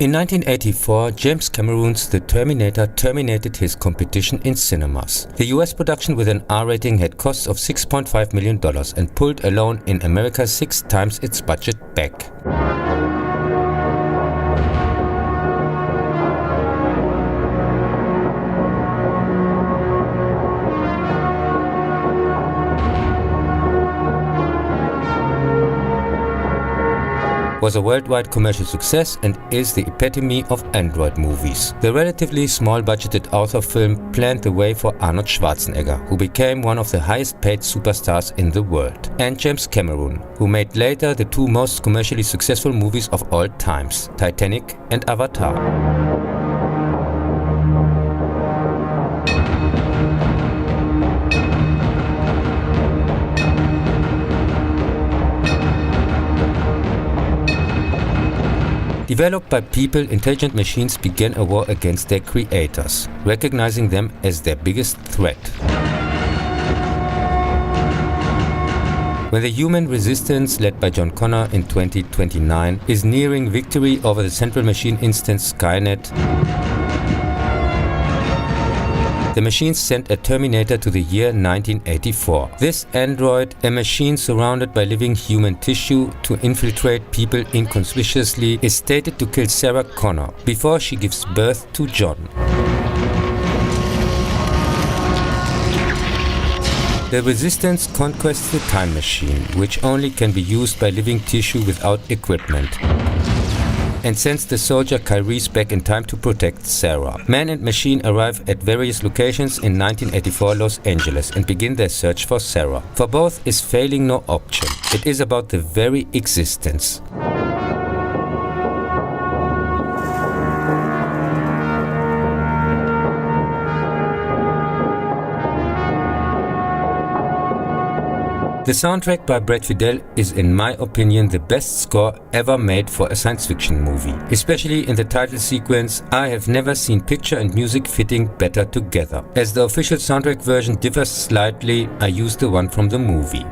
In 1984, James Cameron's The Terminator terminated his competition in cinemas. The US production with an R rating had costs of $6.5 million and pulled alone in America 6 times its budget back. Was a worldwide commercial success and is the epitome of android movies. The relatively small-budgeted author film planned the way for Arnold Schwarzenegger, who became one of the highest-paid superstars in the world, and James Cameron, who made later the 2 most commercially successful movies of all times, Titanic and Avatar. Developed by people, intelligent machines began a war against their creators, recognizing them as their biggest threat. When the human resistance, led by John Connor in 2029, is nearing victory over the central machine instance Skynet, the machines sent a Terminator to the year 1984. This android, a machine surrounded by living human tissue to infiltrate people inconspicuously, is stated to kill Sarah Connor before she gives birth to John. The Resistance conquests the time machine, which only can be used by living tissue without equipment, and sends the soldier Kyrese back in time to protect Sarah. Man and machine arrive at various locations in 1984 Los Angeles and begin their search for Sarah. For both is failing no option. It is about the very existence. The soundtrack by Brad Fiedel is, in my opinion, the best score ever made for a science fiction movie. Especially in the title sequence, I have never seen picture and music fitting better together. As the official soundtrack version differs slightly, I used the one from the movie.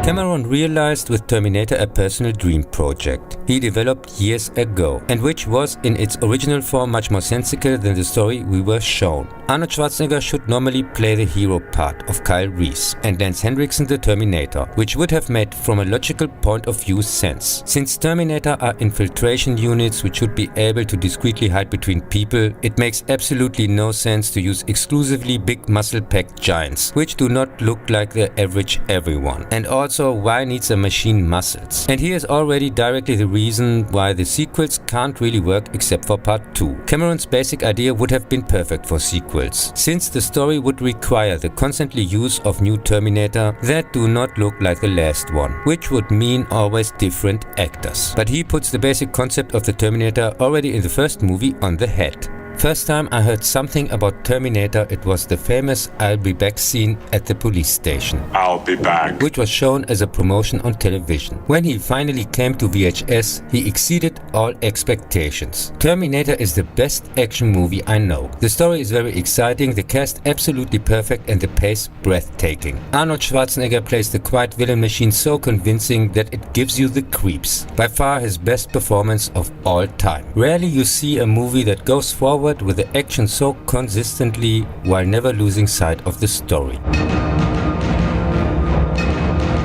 Cameron realized with Terminator a personal dream project he developed years ago, and which was in its original form much more sensical than the story we were shown. Arnold Schwarzenegger should normally play the hero part of Kyle Reese and Lance Henriksen the Terminator, which would have made from a logical point of view sense. Since Terminator are infiltration units which should be able to discreetly hide between people, it makes absolutely no sense to use exclusively big muscle-packed giants, which do not look like the average everyone. And also, why needs a machine muscles? And here is already directly the reason why the sequels can't really work except for part 2. Cameron's basic idea would have been perfect for sequels, since the story would require the constantly use of new Terminator that do not look like the last one, which would mean always different actors. But he puts the basic concept of the Terminator already in the first movie on the head. First time I heard something about Terminator, it was the famous "I'll be back" scene at the police station. I'll be back. Which was shown as a promotion on television. When he finally came to VHS, he exceeded all expectations. Terminator is the best action movie I know. The story is very exciting, the cast absolutely perfect, and the pace breathtaking. Arnold Schwarzenegger plays the quiet villain machine so convincing that it gives you the creeps. By far his best performance of all time. Rarely you see a movie that goes forward with the action so consistently while never losing sight of the story.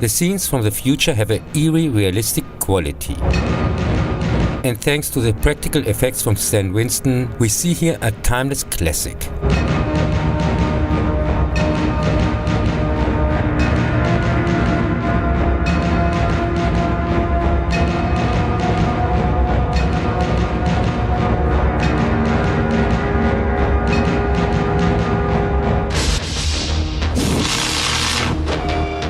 The scenes from the future have an eerie, realistic quality. And thanks to the practical effects from Stan Winston, we see here a timeless classic.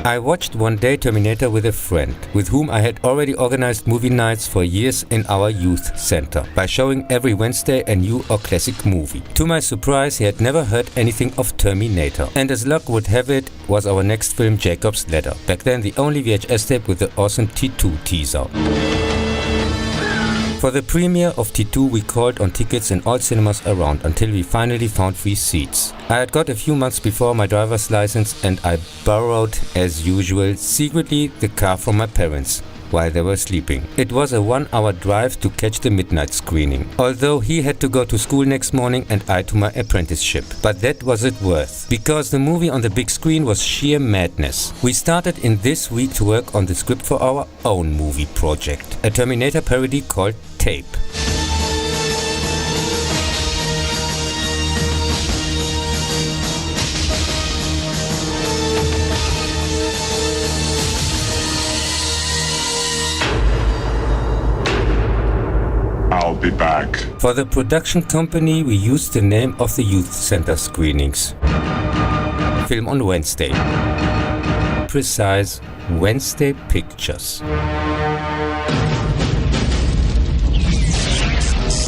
I watched one day Terminator with a friend, with whom I had already organized movie nights for years in our youth center, by showing every Wednesday a new or classic movie. To my surprise, he had never heard anything of Terminator, and as luck would have it, was our next film Jacob's Ladder, back then the only VHS tape with the awesome T2 teaser. For the premiere of T2 we called on tickets in all cinemas around until we finally found free seats. I had got a few months before my driver's license and I borrowed, as usual, secretly the car from my parents. while they were sleeping. It was a 1-hour drive to catch the midnight screening, although he had to go to school next morning and I to my apprenticeship. But that was it worth, because the movie on the big screen was sheer madness. We started in this week to work on the script for our own movie project, a Terminator parody called Tape. I'll be back. For the production company, we used the name of the youth center screenings. Film on Wednesday. Precise, Wednesday Pictures.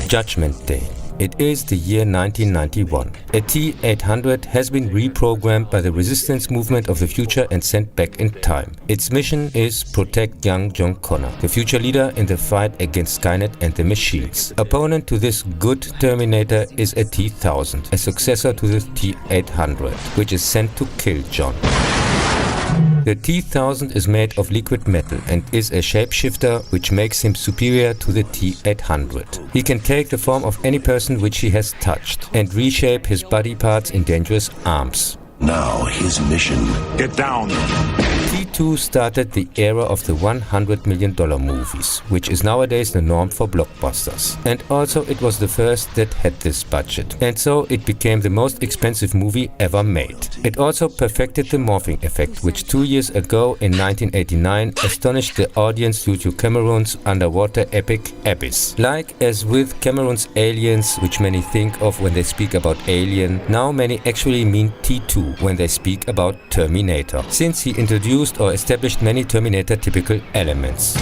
Judgment Day. It is the year 1991. A T-800 has been reprogrammed by the resistance movement of the future and sent back in time. Its mission is protect young John Connor, the future leader in the fight against Skynet and the machines. Opponent to this good Terminator is a T-1000, a successor to the T-800, which is sent to kill John. The T-1000 is made of liquid metal and is a shapeshifter, which makes him superior to the T-800. He can take the form of any person which he has touched and reshape his body parts in dangerous arms. Now his mission. Get down! T2 started the era of the $100 million movies, which is nowadays the norm for blockbusters. And also it was the first that had this budget. And so it became the most expensive movie ever made. It also perfected the morphing effect, which 2 years ago in 1989 astonished the audience due to Cameron's underwater epic Abyss. Like as with Cameron's Aliens, which many think of when they speak about Alien, now many actually mean T2 when they speak about Terminator, since he introduced or established many Terminator typical elements,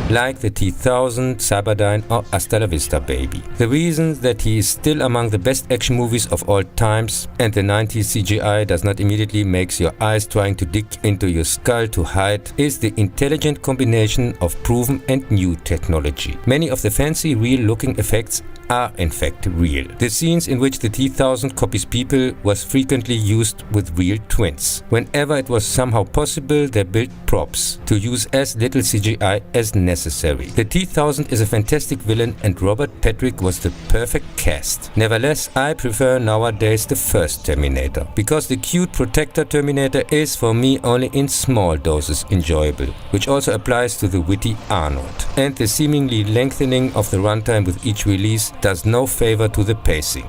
like the T-1000, Cyberdyne or Hasta la Vista Baby. The reason that he is still among the best action movies of all times and the 90s CGI does not immediately make your eyes trying to dig into your skull to hide is the intelligent combination of proven and new technology. Many of the fancy real-looking effects are in fact real. The scenes in which the T-1000 copies people was frequently used with real twins. Whenever it was somehow possible, they built props to use as little CGI as necessary. The T-1000 is a fantastic villain and Robert Patrick was the perfect cast. Nevertheless, I prefer nowadays the first Terminator, because the cute protector Terminator is for me only in small doses enjoyable, which also applies to the witty Arnold. And the seemingly lengthening of the runtime with each release does no favor to the pacing.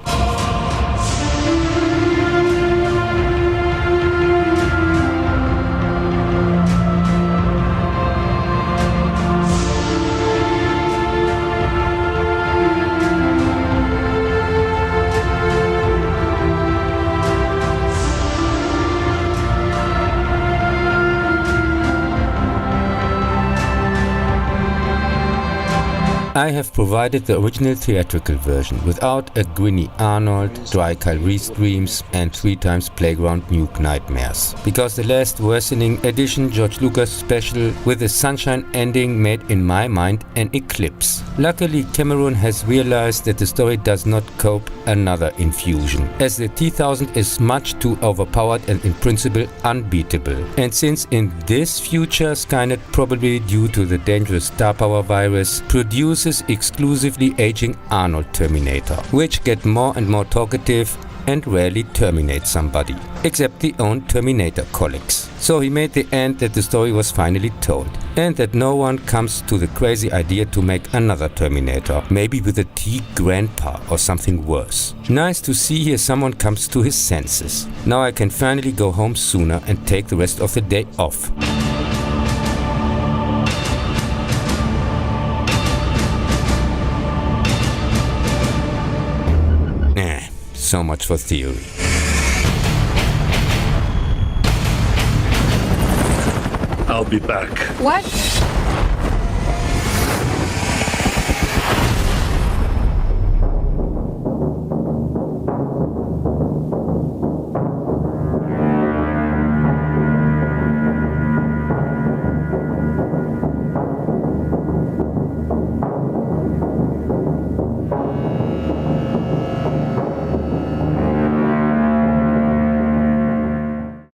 I have provided the original theatrical version without a grinny Arnold, dry Kyle Reese dreams and 3 times playground nuke nightmares, because the last worsening edition George Lucas special with the sunshine ending made in my mind an eclipse. Luckily Cameron has realized that the story does not cope another infusion, as the T-1000 is much too overpowered and in principle unbeatable. And since in this future Skynet, probably due to the dangerous star power virus, produces exclusively aging Arnold Terminator, which get more and more talkative and rarely terminate somebody, except the own Terminator colleagues. So he made the end that the story was finally told, and that no one comes to the crazy idea to make another Terminator, maybe with a T-grandpa or something worse. Nice to see here someone comes to his senses. Now I can finally go home sooner and take the rest of the day off. So much for theory. I'll be back. What?